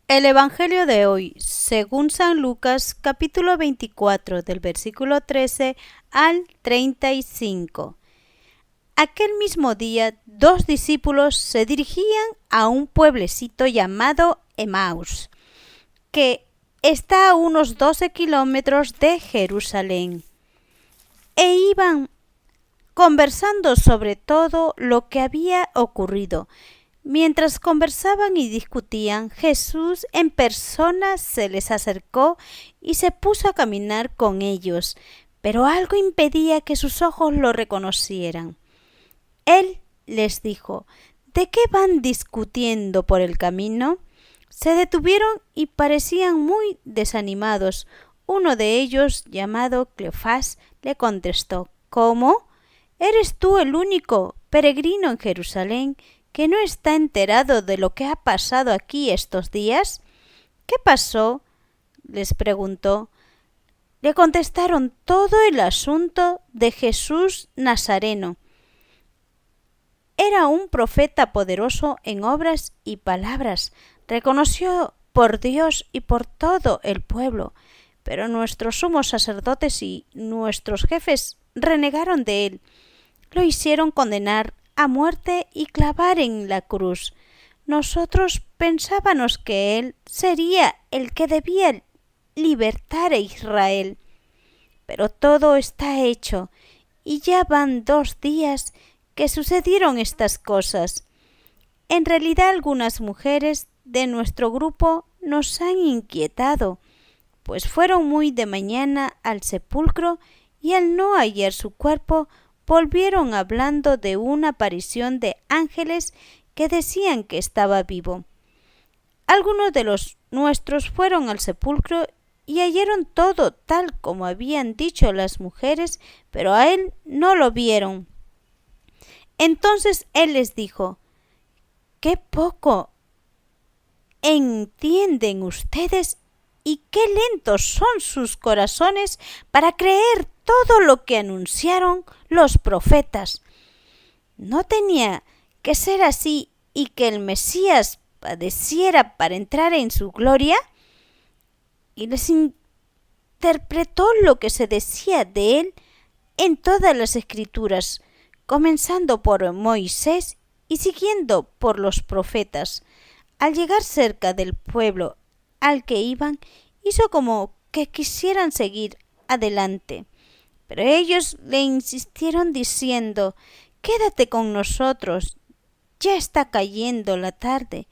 El Evangelio de hoy, según San Lucas, capítulo 24, del versículo 13 al 35. Aquel mismo día, dos discípulos se dirigían a un pueblecito llamado Emaús, que está a unos 12 kilómetros de Jerusalén, e iban conversando sobre todo lo que había ocurrido. Mientras conversaban y discutían, Jesús en persona se les acercó y se puso a caminar con ellos, pero algo impedía que sus ojos lo reconocieran. Él les dijo: ¿De qué van discutiendo por el camino? Se detuvieron y parecían muy desanimados. Uno de ellos, llamado Cleofás, le contestó: ¿Cómo? ¿Eres tú el único peregrino en Jerusalén que no está enterado de lo que ha pasado aquí estos días? ¿Qué pasó?, les preguntó. Le contestaron todo el asunto de Jesús Nazareno. Era un profeta poderoso en obras y palabras, reconocido por Dios y por todo el pueblo. Pero nuestros sumos sacerdotes y nuestros jefes renegaron de él. Lo hicieron condenar a muerte y clavar en la cruz. Nosotros pensábamos que él sería el que debía libertar a Israel. Pero todo está hecho, y ya van 2 días que sucedieron estas cosas. En realidad, algunas mujeres de nuestro grupo nos han inquietado, pues fueron muy de mañana al sepulcro y al no hallar su cuerpo, volvieron hablando de una aparición de ángeles que decían que estaba vivo. Algunos de los nuestros fueron al sepulcro y hallaron todo tal como habían dicho las mujeres, pero a él no lo vieron. Entonces él les dijo: «¡Qué poco entienden ustedes y qué lentos son sus corazones para creer todo lo que anunciaron los profetas! ¿No tenía que ser así y que el Mesías padeciera para entrar en su gloria?» Y les interpretó lo que se decía de él en todas las escrituras, comenzando por Moisés y siguiendo por los profetas. Al llegar cerca del pueblo al que iban, hizo como que quisieran seguir adelante. Pero ellos le insistieron diciendo: «Quédate con nosotros, ya está cayendo la tarde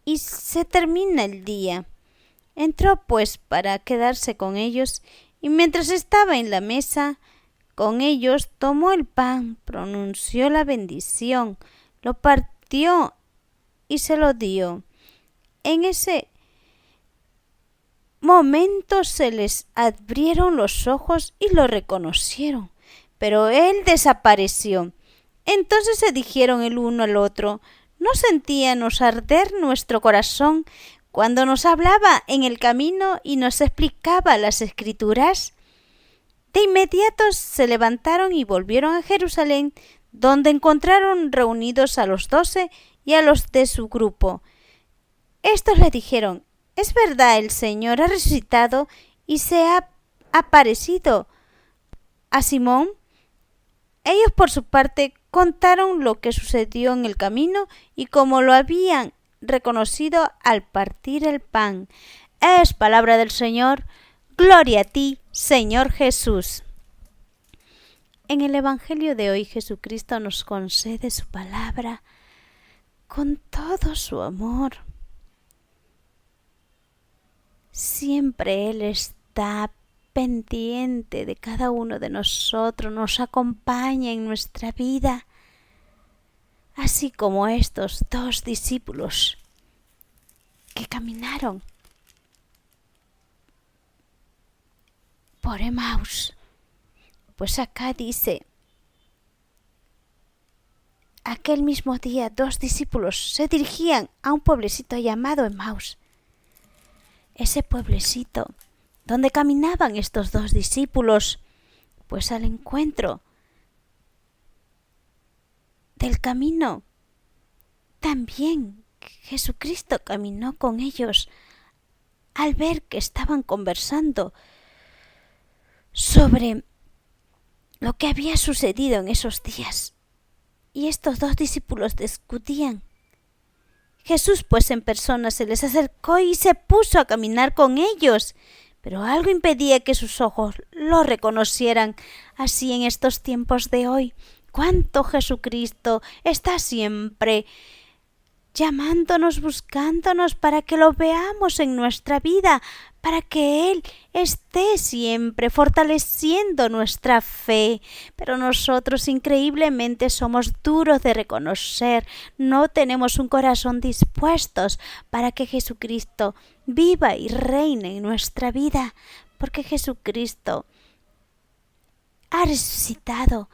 y se termina el día». Entró pues para quedarse con ellos, y mientras estaba en la mesa con ellos, tomó el pan, pronunció la bendición, lo partió y se lo dio. En ese momento se les abrieron los ojos y lo reconocieron, pero él desapareció. Entonces se dijeron el uno al otro: ¿no sentíamos arder nuestro corazón cuando nos hablaba en el camino y nos explicaba las escrituras? De inmediato se levantaron y volvieron a Jerusalén, donde encontraron reunidos a los 12 y a los de su grupo. Estos le dijeron: «Es verdad, el Señor ha resucitado y se ha aparecido a Simón». Ellos por su parte contaron lo que sucedió en el camino y cómo lo habían reconocido al partir el pan. Es palabra del Señor. Gloria a ti, Señor Jesús. En el Evangelio de hoy, Jesucristo nos concede su palabra con todo su amor. Siempre Él está pendiente de cada uno de nosotros, nos acompaña en nuestra vida, así como estos 2 discípulos que caminaron por Emaús. Pues acá dice: aquel mismo día 2 discípulos se dirigían a un pueblecito llamado Emaús. Ese pueblecito donde caminaban estos 2 discípulos, pues al encuentro del camino también Jesucristo caminó con ellos al ver que estaban conversando sobre lo que había sucedido en esos días. Y estos dos discípulos discutían. Jesús, pues en persona, se les acercó y se puso a caminar con ellos, pero algo impedía que sus ojos lo reconocieran. Así en estos tiempos de hoy, cuánto Jesucristo está siempre llamándonos, buscándonos para que lo veamos en nuestra vida, para que Él esté siempre fortaleciendo nuestra fe. Pero nosotros increíblemente somos duros de reconocer, no tenemos un corazón dispuestos para que Jesucristo viva y reine en nuestra vida, porque Jesucristo ha resucitado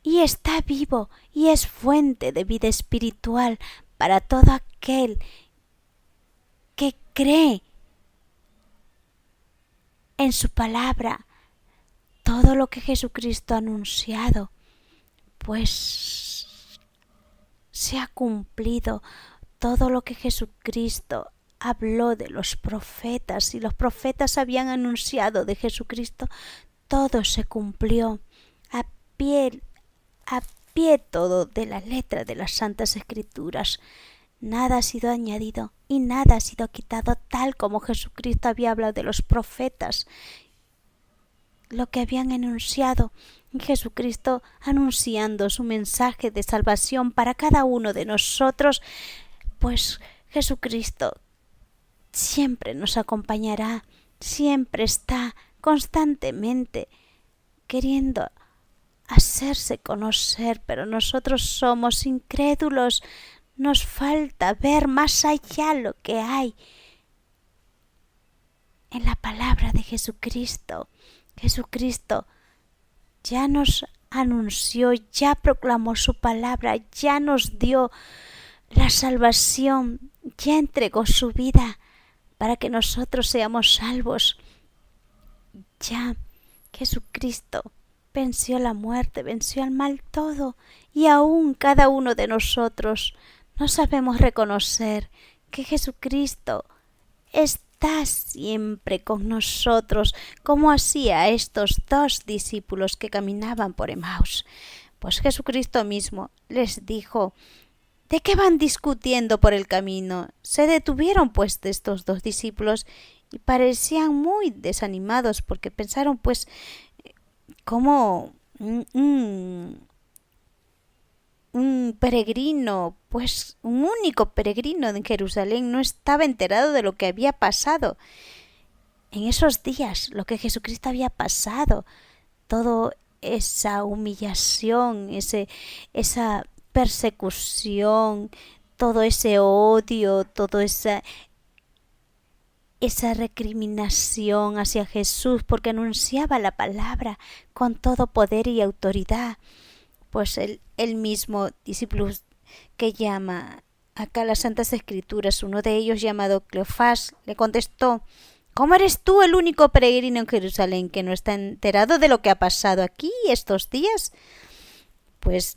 y está vivo y es fuente de vida espiritual para todo aquel que cree en su palabra. Todo lo que Jesucristo ha anunciado, pues se ha cumplido. Todo lo que Jesucristo habló de los profetas y los profetas habían anunciado de Jesucristo, todo se cumplió a pie todo de la letra de las Santas Escrituras. Nada ha sido añadido y nada ha sido quitado, tal como Jesucristo había hablado de los profetas, lo que habían anunciado. Y Jesucristo anunciando su mensaje de salvación para cada uno de nosotros, pues Jesucristo siempre nos acompañará, siempre está constantemente queriendo hacerse conocer, pero nosotros somos incrédulos, nos falta ver más allá lo que hay en la palabra de Jesucristo. Jesucristo ya nos anunció, ya proclamó su palabra, ya nos dio la salvación, ya entregó su vida para que nosotros seamos salvos. Ya Jesucristo venció la muerte, venció al mal todo, y aún cada uno de nosotros no sabemos reconocer que Jesucristo está siempre con nosotros, como hacía estos dos discípulos que caminaban por Emaús. Pues Jesucristo mismo les dijo: ¿de qué van discutiendo por el camino? Se detuvieron pues estos dos discípulos y parecían muy desanimados, porque pensaron pues como un peregrino, pues un único peregrino en Jerusalén no estaba enterado de lo que había pasado en esos días, lo que Jesucristo había pasado, toda esa humillación, esa persecución, todo ese odio, toda esa recriminación hacia Jesús, porque anunciaba la palabra con todo poder y autoridad. Pues el mismo discípulo que llama acá las Santas Escrituras, uno de ellos llamado Cleofás, le contestó: ¿cómo eres tú el único peregrino en Jerusalén que no está enterado de lo que ha pasado aquí estos días? Pues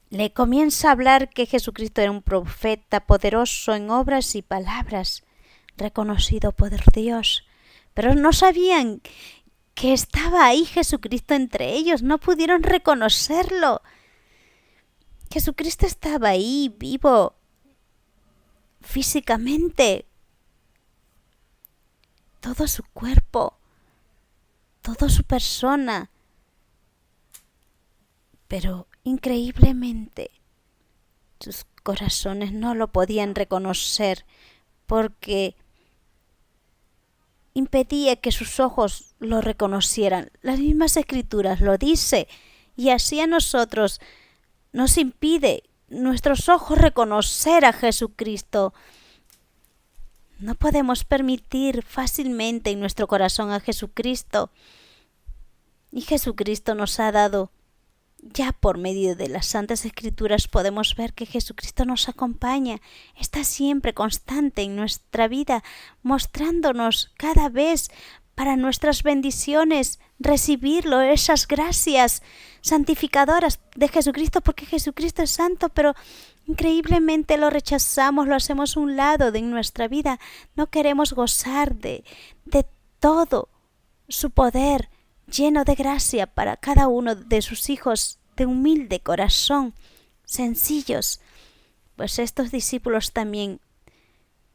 le comienza a hablar que Jesucristo era un profeta poderoso en obras y palabras, reconocido por Dios, pero no sabían que estaba ahí Jesucristo entre ellos, no pudieron reconocerlo. Jesucristo estaba ahí, vivo, físicamente, todo su cuerpo, toda su persona, pero increíblemente sus corazones no lo podían reconocer, porque impedía que sus ojos lo reconocieran. Las mismas Escrituras lo dice, y así a nosotros nos impide nuestros ojos reconocer a Jesucristo. No podemos permitir fácilmente en nuestro corazón a Jesucristo, y Jesucristo nos ha dado, ya por medio de las Santas Escrituras podemos ver que Jesucristo nos acompaña, está siempre constante en nuestra vida, mostrándonos cada vez para nuestras bendiciones, recibirlo, esas gracias santificadoras de Jesucristo, porque Jesucristo es santo, pero increíblemente lo rechazamos, lo hacemos a un lado de nuestra vida. No queremos gozar de todo su poder lleno de gracia para cada uno de sus hijos de humilde corazón, sencillos. Pues estos discípulos también,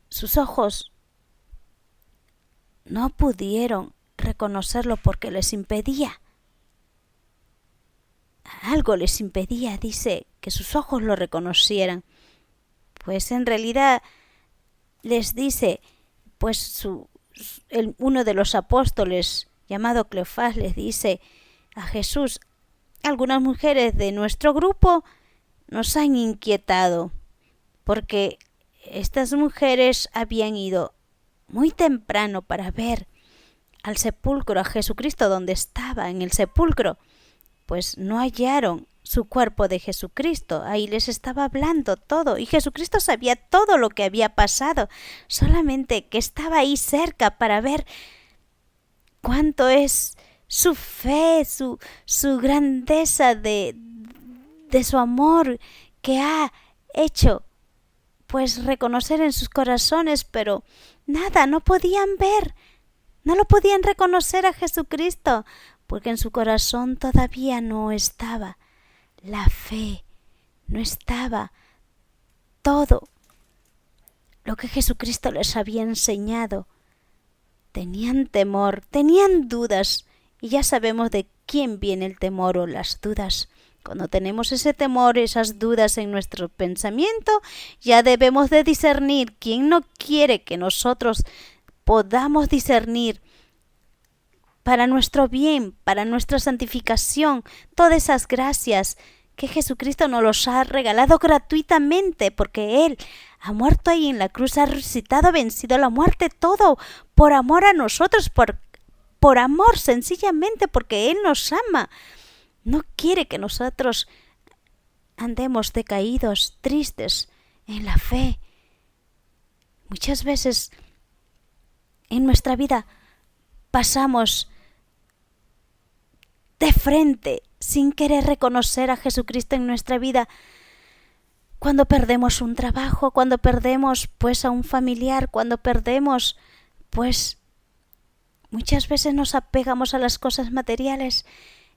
sus ojos no pudieron reconocerlo porque les impedía. Algo les impedía, dice, que sus ojos lo reconocieran. Pues en realidad les dice, pues uno de los apóstoles, llamado Cleofás, les dice a Jesús: algunas mujeres de nuestro grupo nos han inquietado, porque estas mujeres habían ido muy temprano para ver al sepulcro, a Jesucristo donde estaba en el sepulcro, pues no hallaron su cuerpo de Jesucristo. Ahí les estaba hablando todo, y Jesucristo sabía todo lo que había pasado, solamente que estaba ahí cerca para ver cuánto es su fe, su grandeza de su amor, que ha hecho pues reconocer en sus corazones, pero nada, no podían ver, no lo podían reconocer a Jesucristo, porque en su corazón todavía no estaba la fe, no estaba todo lo que Jesucristo les había enseñado. Tenían temor, tenían dudas, y ya sabemos de quién viene el temor o las dudas. Cuando tenemos ese temor, esas dudas en nuestro pensamiento, ya debemos de discernir. ¿Quién no quiere que nosotros podamos discernir para nuestro bien, para nuestra santificación, todas esas gracias que Jesucristo nos los ha regalado gratuitamente, porque Él ha muerto ahí en la cruz, ha resucitado, vencido la muerte, todo por amor a nosotros, por amor, sencillamente porque Él nos ama. No quiere que nosotros andemos decaídos, tristes en la fe. Muchas veces en nuestra vida pasamos de frente sin querer reconocer a Jesucristo en nuestra vida. Cuando perdemos un trabajo, cuando perdemos pues a un familiar, cuando perdemos pues muchas veces nos apegamos a las cosas materiales,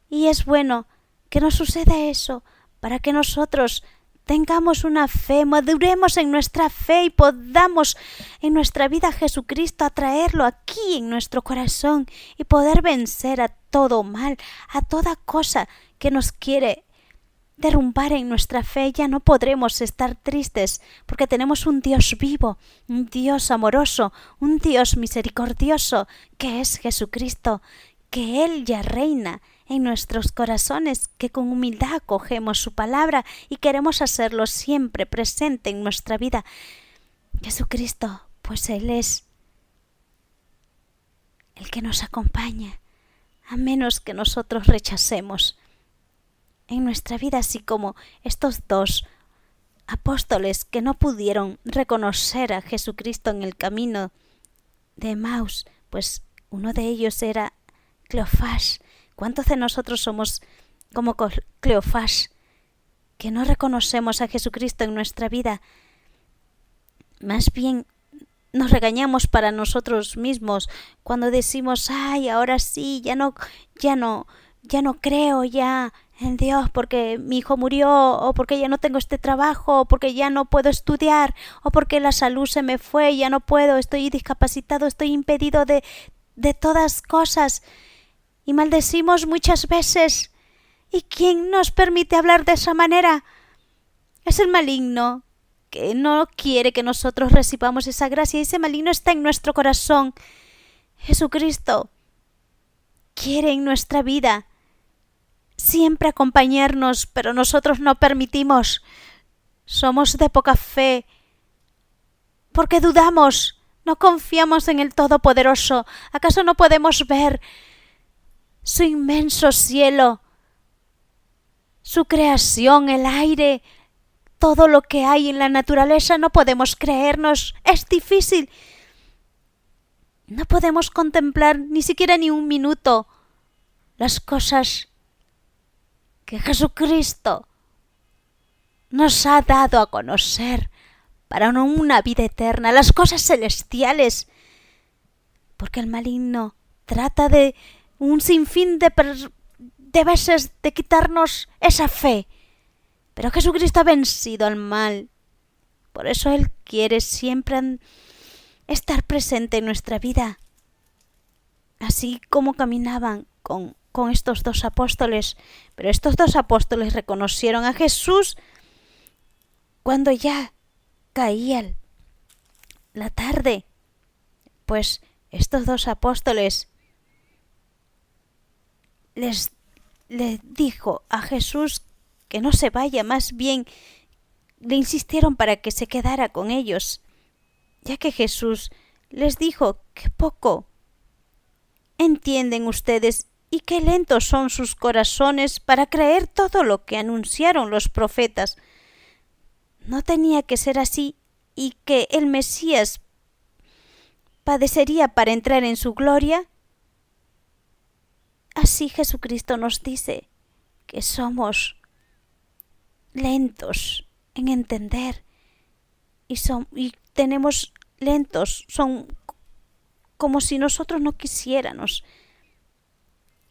y es bueno que nos suceda eso para que nosotros tengamos una fe, maduremos en nuestra fe y podamos en nuestra vida a Jesucristo atraerlo aquí en nuestro corazón y poder vencer a todo mal, a toda cosa que nos quiere derrumbar en nuestra fe. Ya no podremos estar tristes porque tenemos un Dios vivo, un Dios amoroso, un Dios misericordioso que es Jesucristo, que Él ya reina en nuestros corazones, que con humildad acogemos su palabra y queremos hacerlo siempre presente en nuestra vida. Jesucristo, pues Él es el que nos acompaña, a menos que nosotros rechacemos en nuestra vida, así como estos dos apóstoles que no pudieron reconocer a Jesucristo en el camino de Emaús, pues uno de ellos era Cleofás. ¿Cuántos de nosotros somos como Cleofás, que no reconocemos a Jesucristo en nuestra vida? Más bien nos regañamos para nosotros mismos cuando decimos: ay, ahora sí, ya no creo ya en Dios porque mi hijo murió, o porque ya no tengo este trabajo, o porque ya no puedo estudiar, o porque la salud se me fue, ya no puedo, estoy discapacitado, estoy impedido de todas cosas. Y maldecimos muchas veces. ¿Y quién nos permite hablar de esa manera? Es el maligno, que no quiere que nosotros recibamos esa gracia. Y ese maligno está en nuestro corazón. Jesucristo quiere en nuestra vida siempre acompañarnos, pero nosotros no permitimos. Somos de poca fe, porque dudamos, no confiamos en el Todopoderoso. ¿Acaso no podemos ver su inmenso cielo, su creación, el aire, todo lo que hay en la naturaleza? No podemos creernos, es difícil. No podemos contemplar ni siquiera ni un minuto las cosas que Jesucristo nos ha dado a conocer para una vida eterna, las cosas celestiales, porque el maligno trata de un sinfín de veces de quitarnos esa fe, pero Jesucristo ha vencido al mal. Por eso Él quiere siempre estar presente en nuestra vida, así como caminaban con estos dos apóstoles. Pero estos dos apóstoles reconocieron a Jesús cuando ya caía la tarde, pues estos dos apóstoles les dijo a Jesús que no se vaya, más bien le insistieron para que se quedara con ellos, ya que Jesús les dijo que poco entienden ustedes y qué lentos son sus corazones para creer todo lo que anunciaron los profetas. No tenía que ser así, y que el Mesías padecería para entrar en su gloria. Así Jesucristo nos dice que somos lentos en entender y tenemos lentos, son como si nosotros no quisiéramos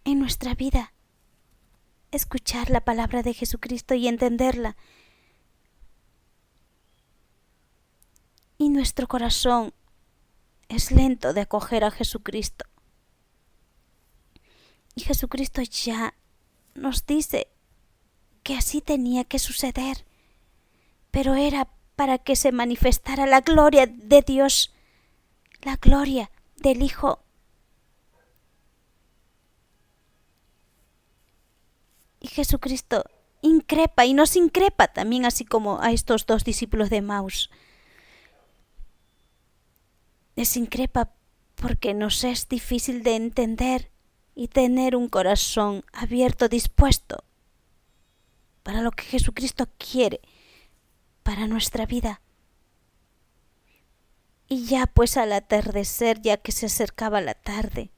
en nuestra vida escuchar la palabra de Jesucristo y entenderla. Y nuestro corazón es lento de acoger a Jesucristo. Y Jesucristo ya nos dice que así tenía que suceder, pero era para que se manifestara la gloria de Dios, la gloria del Hijo. Y Jesucristo increpa y nos increpa también, así como a estos dos discípulos de Emaús. Les increpa porque nos es difícil de entender y tener un corazón abierto, dispuesto para lo que Jesucristo quiere para nuestra vida. Y ya pues al atardecer, ya que se acercaba la tarde,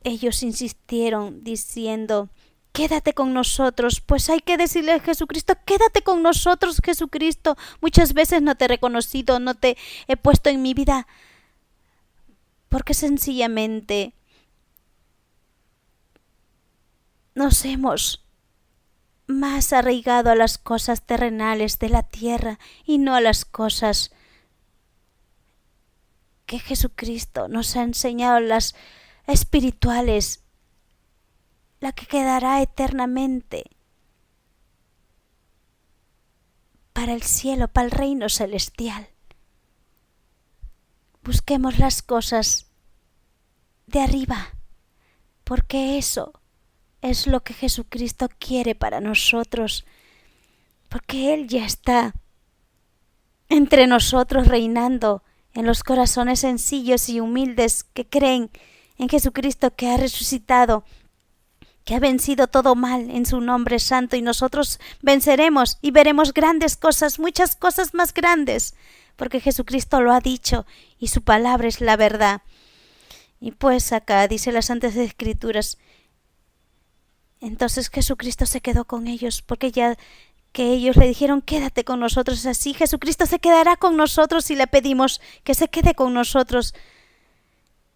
ellos insistieron diciendo: quédate con nosotros. Pues hay que decirle a Jesucristo: quédate con nosotros, Jesucristo. Muchas veces no te he reconocido, no te he puesto en mi vida, porque sencillamente nos hemos más arraigado a las cosas terrenales de la tierra y no a las cosas que Jesucristo nos ha enseñado, las espirituales, la que quedará eternamente para el cielo, para el reino celestial. Busquemos las cosas de arriba, porque eso es lo que Jesucristo quiere para nosotros, porque Él ya está entre nosotros reinando en los corazones sencillos y humildes que creen en Jesucristo, que ha resucitado, que ha vencido todo mal en su nombre santo, y nosotros venceremos y veremos grandes cosas, muchas cosas más grandes, porque Jesucristo lo ha dicho y su palabra es la verdad. Y pues acá dice las Santas Escrituras: entonces Jesucristo se quedó con ellos, porque ya que ellos le dijeron: quédate con nosotros, así Jesucristo se quedará con nosotros si le pedimos que se quede con nosotros.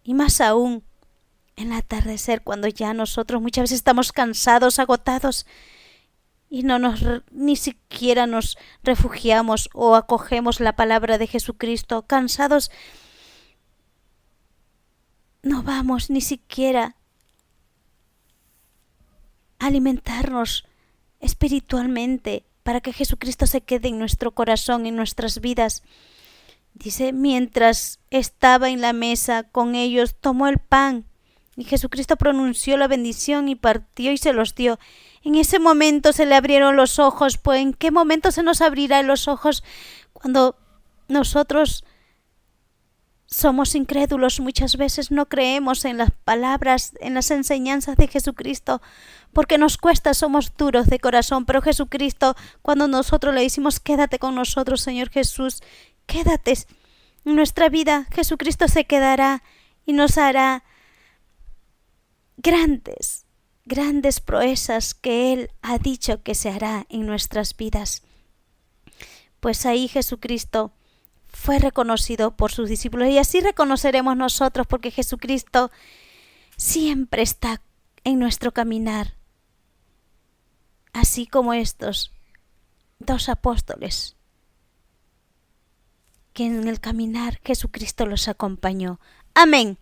Y más aún en el atardecer, cuando ya nosotros muchas veces estamos cansados, agotados, y ni siquiera nos refugiamos o acogemos la palabra de Jesucristo, cansados, no vamos ni siquiera a alimentarnos espiritualmente para que Jesucristo se quede en nuestro corazón, en nuestras vidas. Dice: mientras estaba en la mesa con ellos, tomó el pan, y Jesucristo pronunció la bendición y partió y se los dio. En ese momento se le abrieron los ojos. Pues ¿en qué momento se nos abrirán los ojos? Cuando nosotros somos incrédulos, muchas veces no creemos en las palabras, en las enseñanzas de Jesucristo, porque nos cuesta, somos duros de corazón. Pero Jesucristo, cuando nosotros le decimos: quédate con nosotros, Señor Jesús, quédate, En nuestra vida Jesucristo se quedará y nos hará grandes, grandes proezas que Él ha dicho que se hará en nuestras vidas. Pues ahí Jesucristo fue reconocido por sus discípulos y así reconoceremos nosotros, porque Jesucristo siempre está en nuestro caminar, así como estos dos apóstoles, que en el caminar Jesucristo los acompañó. Amén.